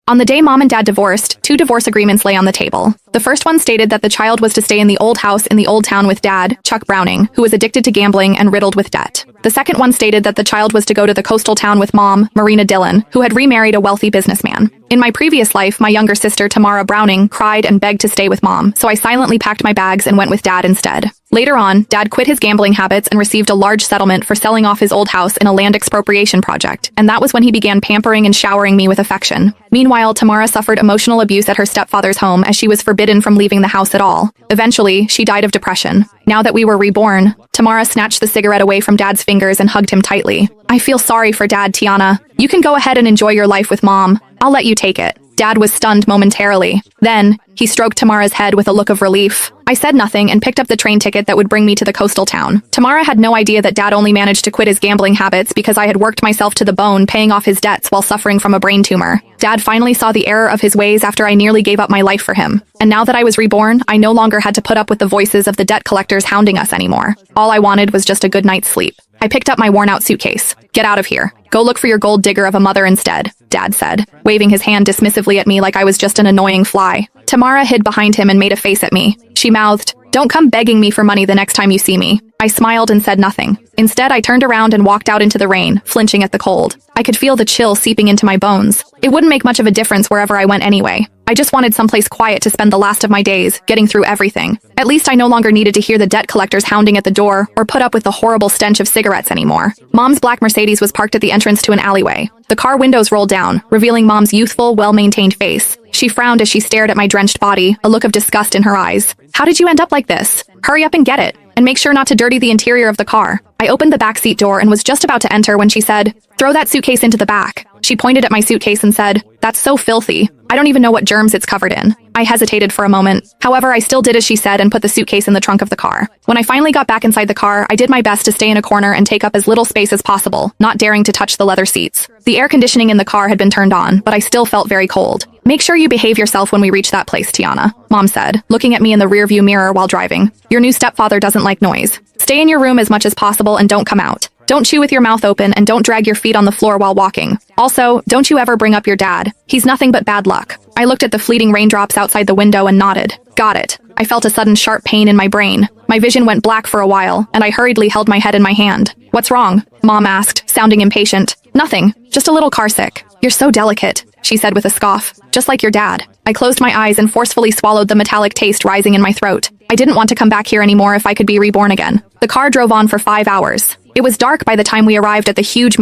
On the day Mom and Dad divorced, two divorce agreements lay on the table. The first one stated that the child was to stay in the old house in the old town with Dad, Chuck Browning, who was addicted to gambling and riddled with debt. The second one stated that the child was to go to the coastal town with Mom, Marina Dillon, who had remarried a wealthy businessman. In my previous life, my younger sister, Tamara Browning, cried and begged to stay with Mom, so I silently packed my bags and went with Dad instead. Later on, Dad quit his gambling habits and received a large settlement for selling off his old house in a land expropriation project, and that was when he began pampering and showering me with affection. Meanwhile, Tamara suffered emotional abuse at her stepfather's home as she was forbidden from leaving the house at all. Eventually, she died of depression. Now that we were reborn, Tamara snatched the cigarette away from Dad's fingers and hugged him tightly. I feel sorry for Dad, Tiana. You can go ahead and enjoy your life with Mom. I'll let you take it. Dad was stunned momentarily. Then, he stroked Tamara's head with a look of relief. I said nothing and picked up the train ticket that would bring me to the coastal town. Tamara had no idea that Dad only managed to quit his gambling habits because I had worked myself to the bone paying off his debts while suffering from a brain tumor. Dad finally saw the error of his ways after I nearly gave up my life for him. And now that I was reborn, I no longer had to put up with the voices of the debt collectors hounding us anymore. All I wanted was just a good night's sleep. I picked up my worn-out suitcase. Get out of here. Go look for your gold digger of a mother instead, Dad said, waving his hand dismissively at me like I was just an annoying fly. Tamara hid behind him and made a face at me. She mouthed, "Don't come begging me for money the next time you see me." I smiled and said nothing. Instead, I turned around and walked out into the rain, flinching at the cold. I could feel the chill seeping into my bones. It wouldn't make much of a difference wherever I went anyway. I just wanted someplace quiet to spend the last of my days, getting through everything. At least I no longer needed to hear the debt collectors hounding at the door or put up with the horrible stench of cigarettes anymore. Mom's black Mercedes was parked at the entrance to an alleyway. The car windows rolled down, revealing Mom's youthful, well-maintained face. She frowned as she stared at my drenched body, a look of disgust in her eyes. "How did you end up like this? Hurry up and get it. And make sure not to dirty the interior of the car." I opened the backseat door and was just about to enter when she said, "Throw that suitcase into the back." She pointed at my suitcase and said, "That's so filthy. I don't even know what germs it's covered in." I hesitated for a moment. However, I still did as she said and put the suitcase in the trunk of the car. When I finally got back inside the car, I did my best to stay in a corner and take up as little space as possible, not daring to touch the leather seats. The air conditioning in the car had been turned on, but I still felt very cold. "Make sure you behave yourself when we reach that place, Tiana," Mom said, looking at me in the rearview mirror while driving. "Your new stepfather doesn't like noise. Stay in your room as much as possible and don't come out. Don't chew with your mouth open and don't drag your feet on the floor while walking. Also, don't you ever bring up your dad. He's nothing but bad luck." I looked at the fleeting raindrops outside the window and nodded. "Got it." I felt a sudden sharp pain in my brain. My vision went black for a while, and I hurriedly held my head in my hand. "What's wrong?" Mom asked, sounding impatient. "Nothing. Just a little carsick." "You're so delicate," she said with a scoff. "Just like your dad." I closed my eyes and forcefully swallowed the metallic taste rising in my throat. I didn't want to come back here anymore if I could be reborn again. The car drove on for 5 hours. It was dark by the time we arrived at the huge